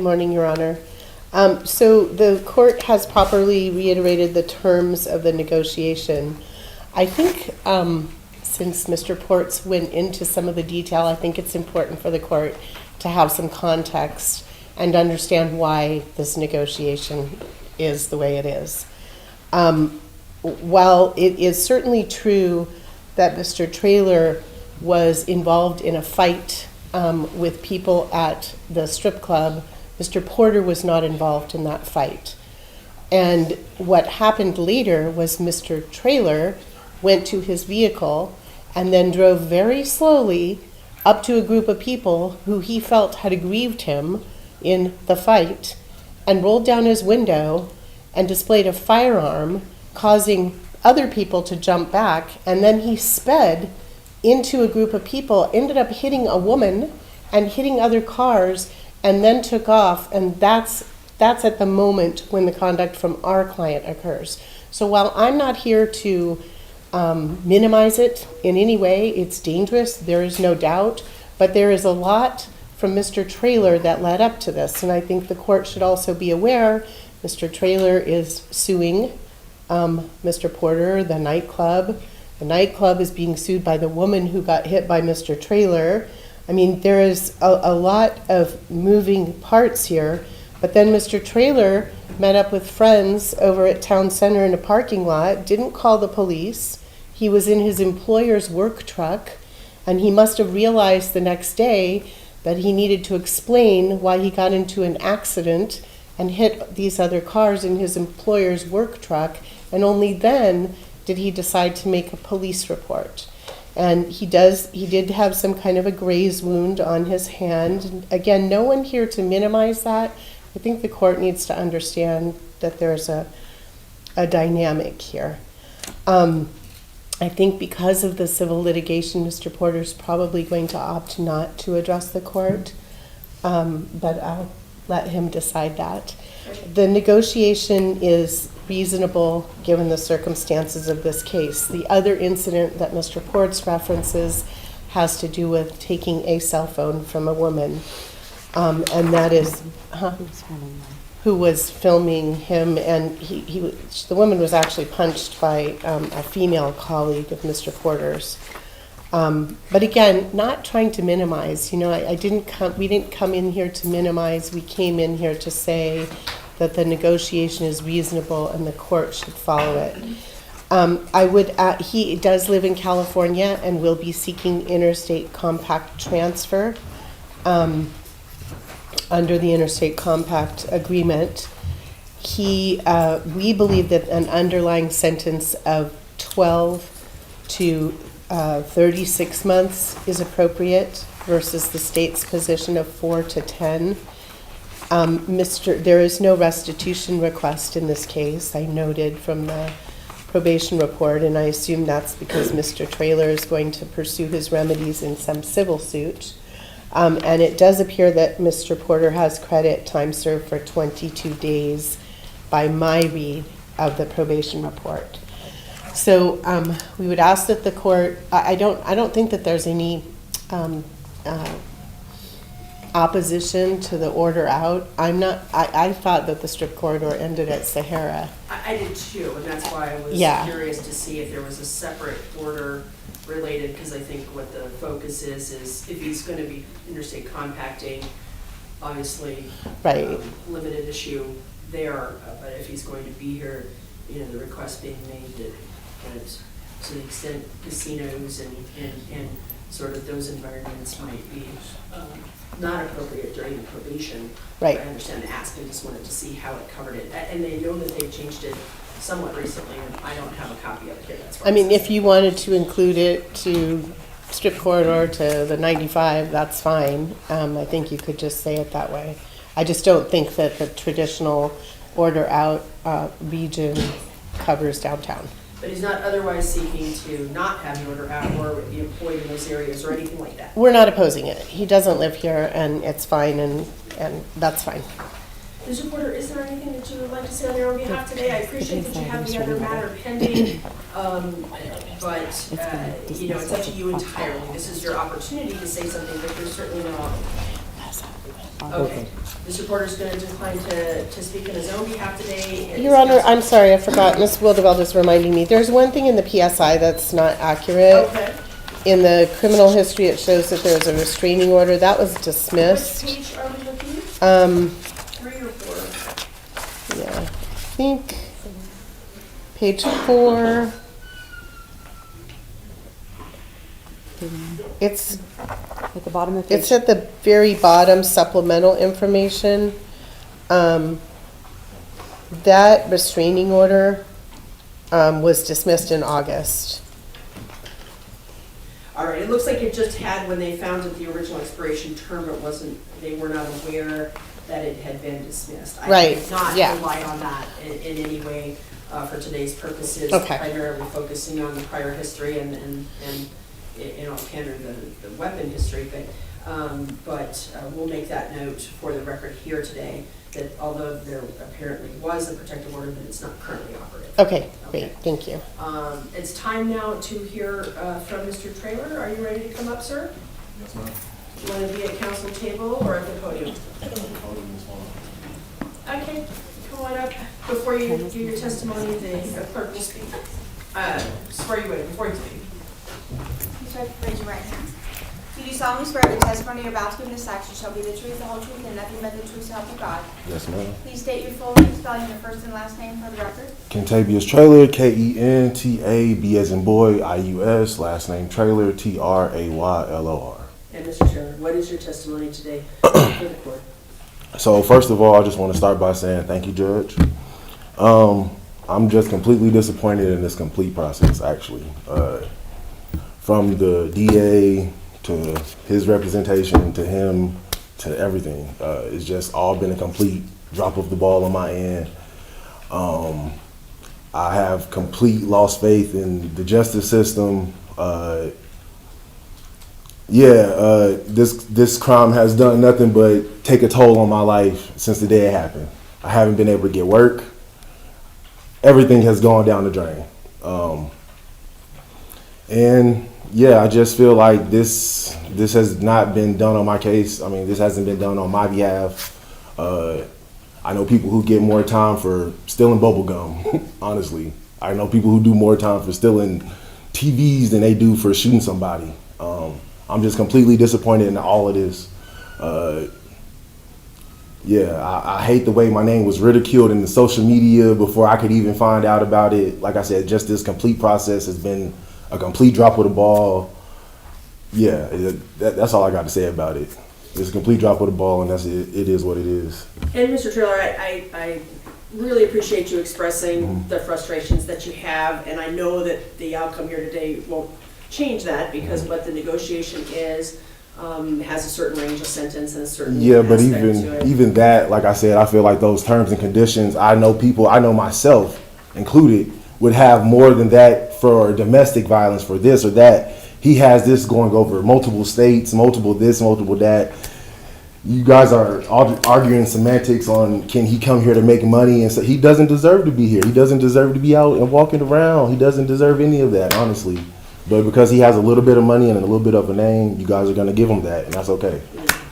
Morning, Your Honor. So the court has properly reiterated the terms of the negotiation. I think since Mr. Ports went into some of the detail, I think it's important for the court to have some context and understand why this negotiation is the way it is. While it is certainly true that Mr. Traylor was involved in a fight with people at the strip club, Mr. Porter was not involved in that fight. And what happened later was Mr. Traylor went to his vehicle and then drove very slowly up to a group of people who he felt had aggrieved him in the fight and rolled down his window and displayed a firearm, causing other people to jump back. And then he sped into a group of people, ended up hitting a woman and hitting other cars, and then took off. And that's at the moment when the conduct from our client occurs. So while I'm not here to minimize it in any way, it's dangerous, there is no doubt, but there is a lot from Mr. Traylor that led up to this. And I think the court should also be aware Mr. Traylor is suing Mr. Porter, the nightclub. The nightclub is being sued by the woman who got hit by Mr. Traylor. I mean, there is a lot of moving parts here. But then Mr. Traylor met up with friends over at Town Center in a parking lot, didn't call the police. He was in his employer's work truck, and he must have realized the next day that he needed to explain why he got into an accident and hit these other cars in his employer's work truck, and only then did he decide to make a police report. And he did have some kind of a graze wound on his hand. And again, no one here to minimize that. I think the court needs to understand that there's a dynamic here. I think because of the civil litigation, Mr. Porter's probably going to opt not to address the court, but I'll let him decide that. The negotiation is reasonable given the circumstances of this case. The other incident that Mr. Ports references has to do with taking a cell phone from a woman, and that is who was filming him, and the woman was actually punched by a female colleague of Mr. Porter's. But again, not trying to minimize. You know, we didn't come in here to minimize. We came in here to say that the negotiation is reasonable and the court should follow it. He does live in California and will be seeking interstate compact transfer under the interstate compact agreement. We believe that an underlying sentence of 12 to 36 months is appropriate versus the state's position of 4 to 10. There is no restitution request in this case. I noted from the probation report, and I assume that's because Mr. Traylor is going to pursue his remedies in some civil suit. And it does appear that Mr. Porter has credit time served for 22 days by my read of the probation report. So we would ask that the court, I don't think that there's any opposition to the order out. I thought that the strip corridor ended at Sahara. I did too, and that's why I was curious to see if there was a separate order related, because I think what the focus is if he's going to be interstate compacting, obviously right. Limited issue there, but if he's going to be here, you know, the request being made that to the extent casinos and sort of those environments might be not appropriate during the probation. Right. I understand the ask, I just wanted to see how it covered it. And they know that they've changed it somewhat recently, and I don't have a copy of it here. That's why if you wanted to include it to strip corridor to the 95, that's fine. I think you could just say it that way. I just don't think that the traditional order out region covers downtown. But he's not otherwise seeking to not have the order out or be employed in those areas or anything like that? We're not opposing it. He doesn't live here, and it's fine, and that's fine. Mr. Porter, is there anything that you would like to say on your own behalf today? I appreciate that you have the other matter pending, but you know, it's up to you entirely. This is your opportunity to say something, but there's certainly no obligation. Okay. Mr. Porter's going to decline to speak on his own behalf today. Your Honor, I'm sorry, I forgot. Ms. Wildeveld is reminding me. There's one thing in the PSI that's not accurate. Okay. In the criminal history, it shows that there's a restraining order. That was dismissed. Which page are we looking? 3 or 4? Yeah, I think page 4. It's At the bottom of page. It's at the very bottom, supplemental information. That restraining order was dismissed in August. All right, it looks like it just had, when they found that the original expiration term, it wasn't, they were not aware that it had been dismissed. Right, I did not yeah. rely on that in any way for today's purposes. Okay. Primarily focusing on the prior history and in all candor, the weapon history, but we'll make that note for the record here today, that although there apparently was a protective order, that it's not currently operative. Okay, great, thank you. It's time now to hear from Mr. Traylor. Are you ready to come up, sir? Yes, ma'am. Do you want to be at council table or at the podium? Okay, come on up. Before you give your testimony, the clerk will speak. Swear you in before you speak. Please raise your right hand. Do you solemnly swear the testimony you're about to give in this action shall be the truth, the whole truth, and nothing but the truth so help you God? Yes, ma'am. Please state your full name, spelling your first and last name for the record. Kentavious Traylor, Kentabs as in boy, IUS, last name Traylor, Traylor. And Mr. Traylor, what is your testimony today for the court? So first of all, I just want to start by saying thank you, Judge. I'm just completely disappointed in this complete process, actually. From the DA to his representation, to him, to everything. It's just all been a complete drop of the ball on my end. I have complete lost faith in the justice system. This crime has done nothing but take a toll on my life since the day it happened. I haven't been able to get work. Everything has gone down the drain. I just feel like this has not been done on my case. I mean, this hasn't been done on my behalf. I know people who get more time for stealing bubble gum, honestly. I know people who do more time for stealing TVs than they do for shooting somebody. I'm just completely disappointed in all of this. I hate the way my name was ridiculed in the social media before I could even find out about it. Like I said, just this complete process has been a complete drop of the ball. That's all I got to say about it. It's a complete drop of the ball, and that's it. It is what it is. And Mr. Traylor, I really appreciate you expressing the frustrations that you have, and I know that the outcome here today won't change that, because what the negotiation is has a certain range of sentence and a certain but aspect to it. even that, like I said, I feel like those terms and conditions, I know myself included, would have more than that for domestic violence, for this or that. He has this going over multiple states, multiple this, multiple that. You guys are arguing semantics on, can he come here to make money? And so he doesn't deserve to be here. He doesn't deserve to be out and walking around. He doesn't deserve any of that, honestly. But because he has a little bit of money and a little bit of a name, you guys are going to give him that, and that's okay.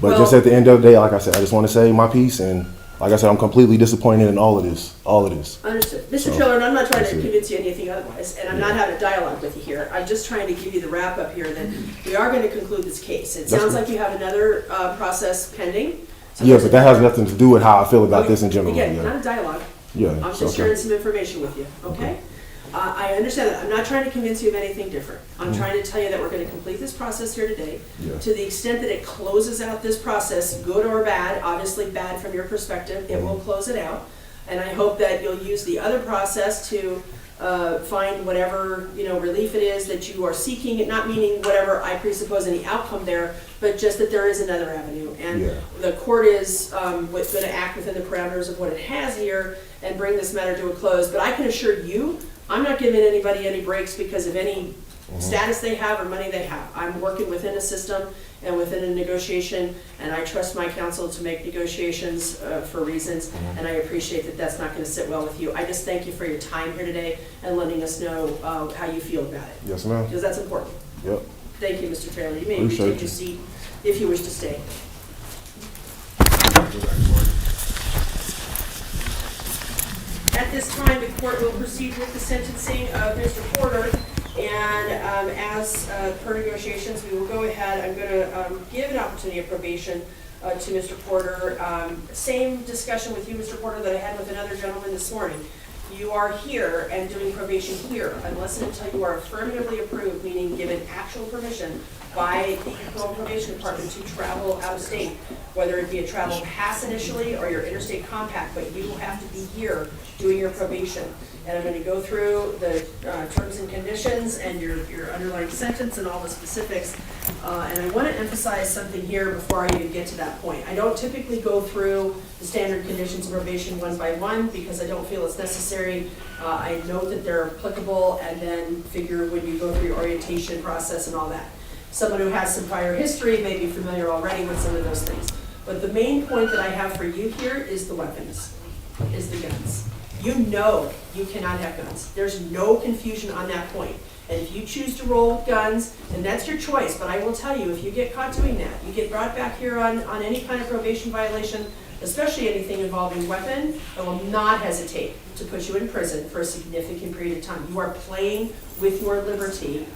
But just at the end of the day, like I said, I just want to say my piece, and like I said, I'm completely disappointed in all of this. Understood. Mr. Traylor, and I'm not trying to convince you anything otherwise, and I'm not having a dialogue with you here. I'm just trying to give you the wrap up here that we are going to conclude this case. It sounds like you have another process pending. So but that has nothing to do with how I feel about this in general. Again, not a dialogue. I'm just sharing some information with you, okay? I understand that. I'm not trying to convince you of anything different. I'm trying to tell you that we're going to complete this process here today. To the extent that it closes out this process, good or bad, obviously bad from your perspective, it will close it out. And I hope that you'll use the other process to find whatever relief it is that you are seeking, not meaning whatever I presuppose any outcome there, but just that there is another avenue. And the court is going to act within the parameters of what it has here and bring this matter to a close. But I can assure you, I'm not giving anybody any breaks because of any status they have or money they have. I'm working within a system and within a negotiation, and I trust my counsel to make negotiations for reasons, and I appreciate that that's not going to sit well with you. I just thank you for your time here today and letting us know how you feel about it. Yes, ma'am. Because that's important. Yep. Thank you, Mr. Traylor. You may Appreciate take your seat if you wish to stay. At this time, the court will proceed with the sentencing of Mr. Porter. And as per negotiations, we will go ahead. I'm going to give an opportunity of probation to Mr. Porter. Same discussion with you, Mr. Porter, that I had with another gentleman this morning. You are here and doing probation here unless and until you are affirmatively approved, meaning given actual permission by the Criminal Probation Department to travel out of state, whether it be a travel pass initially or your interstate compact, but you will have to be here doing your probation. And I'm going to go through the terms and conditions and your underlying sentence and all the specifics. And I want to emphasize something here before I even get to that point. I don't typically go through the standard conditions of probation one by one because I don't feel it's necessary. I know that they're applicable and then figure when you go through your orientation process and all that. Someone who has some prior history may be familiar already with some of those things. But the main point that I have for you here is the weapons, is the guns. You know you cannot have guns. There's no confusion on that point. And if you choose to roll with guns, then that's your choice. But I will tell you, if you get caught doing that, you get brought back here on any kind of probation violation, especially anything involving weapon, I will not hesitate to put you in prison for a significant period of time. You are playing with your liberty,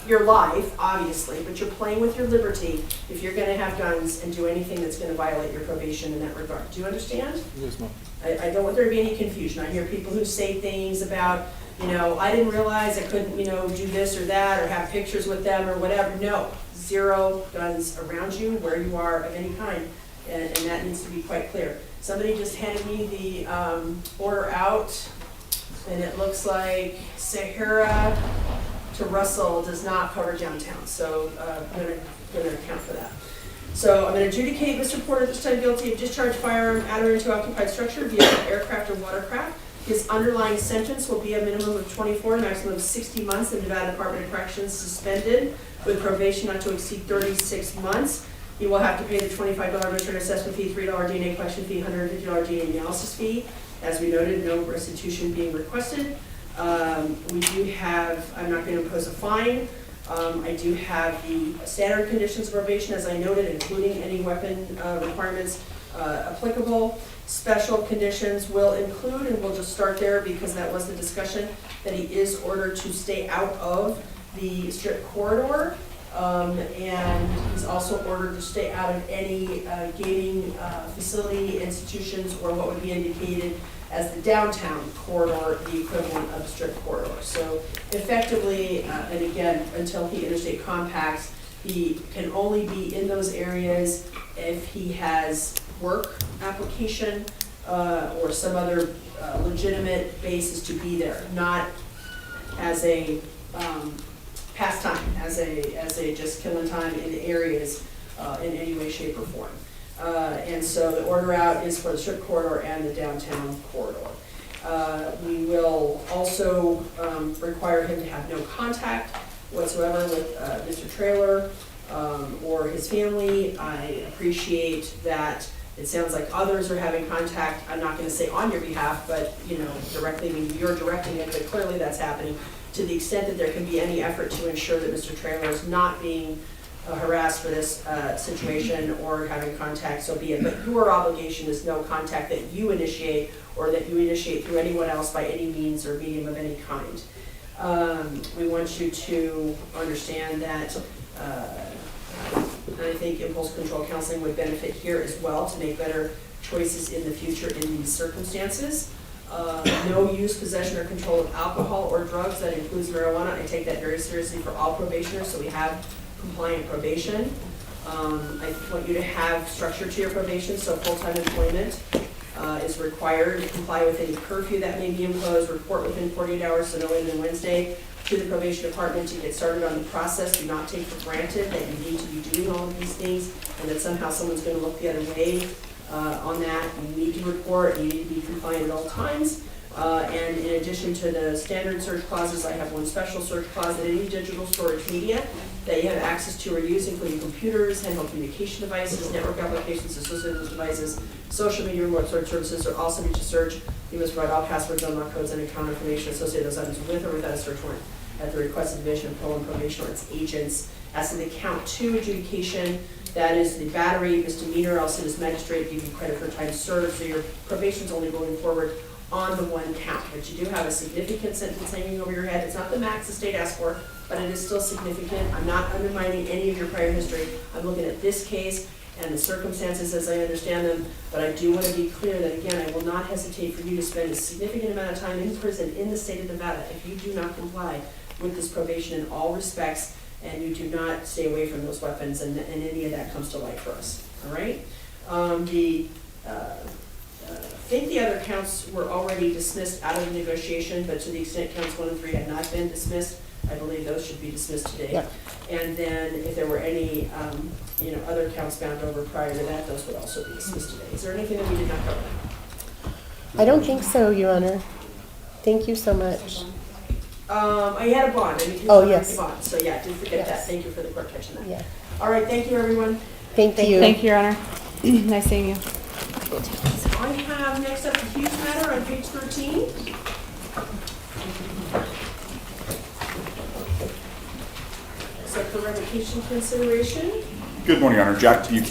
your life, obviously, but you're playing with your liberty if you're going to have guns and do anything that's going to violate your probation in that regard. Do you understand? Yes, ma'am. I don't want there to be any confusion. I hear people who say things about, I didn't realize I couldn't, do this or that or have pictures with them or whatever. No, 0 guns around you where you are of any kind. And that needs to be quite clear. Somebody just handed me the order out, and it looks like Sahara to Russell does not cover downtown. So I'm going to account for that. So I'm going to adjudicate Mr. Porter this time guilty of discharge firearm at or into occupied structure via aircraft or watercraft. His underlying sentence will be a minimum of 24, maximum of 60 months in Nevada Department of Corrections, suspended with probation not to exceed 36 months. He will have to pay the $25 return assessment fee, $3 DNA question fee, $150 DNA analysis fee. As we noted, no restitution being requested. We do have, I'm not going to impose a fine. I do have the standard conditions of probation, as I noted, including any weapon requirements applicable. Special conditions will include, and we'll just start there because that was the discussion, that he is ordered to stay out of the strip corridor. And he's also ordered to stay out of any gaming facility, institutions, or what would be indicated as the downtown corridor, the equivalent of the strip corridor. So effectively, and again, until he interstate compacts, he can only be in those areas if he has work application or some other legitimate basis to be there, not as a pastime, as a just killing time in the areas in any way, shape, or form. And so the order out is for the strip corridor and the downtown corridor. We will also require him to have no contact whatsoever with Mr. Traylor or his family. I appreciate that it sounds like others are having contact. I'm not going to say on your behalf, but directly, I mean, you're directing it, but clearly that's happening. To the extent that there can be any effort to ensure that Mr. Traylor is not being harassed for this situation or having contact, so be it. But your obligation is no contact that you initiate or that you initiate through anyone else by any means or medium of any kind. We want you to understand that I think impulse control counseling would benefit here as well to make better choices in the future in these circumstances. No use, possession, or control of alcohol or drugs, that includes marijuana. I take that very seriously for all probationers, so we have compliant probation. I want you to have structure to your probation, so full-time employment is required. Comply with any curfew that may be imposed. Report within 48 hours, so no later than Wednesday, to the probation department to get started on the process. Do not take for granted that you need to be doing all of these things and that somehow someone's going to look the other way on that. You need to report, you need to be compliant at all times. And in addition to the standard search clauses, I have one special search clause that any digital storage media that you have access to or use, including computers, handheld communication devices, network applications associated with devices, social media, remote search services are also need to search. You must provide all passwords, unlock codes, and account information associated with those items with or without a search warrant. at the request of Division of Parole and Probation or its agents. As to the count 2 adjudication, that is the battery misdemeanor. I'll send this magistrate, give you credit for time served, so your probation's only going forward on the 1 count. But you do have a significant sentence hanging over your head. It's not the max the state asked for, but it is still significant. I'm not undermining any of your prior history. I'm looking at this case and the circumstances as I understand them, but I do want to be clear that, again, I will not hesitate for you to spend a significant amount of time in prison in the state of Nevada if you do not comply with this probation in all respects, and you do not stay away from those weapons, and any of that comes to light for us, all right? I think the other counts were already dismissed out of the negotiation, but to the extent counts 1 and 3 had not been dismissed, I believe those should be dismissed today. Yep. And then if there were any, other counts bound over prior to that, those would also be dismissed today. Is there anything that we did not cover? I don't think so, Your Honor. Thank you so much. I had a bond. Oh, yes. Bond. So yeah, did forget that. Yes. Thank you for the court catching that. Yeah. All right, thank you, everyone. Thank you. Thank you, Your Honor. Nice seeing you. I have next up the Hughes matter on page 13. So for revocation consideration. Good morning, Your Honor. Jack, you can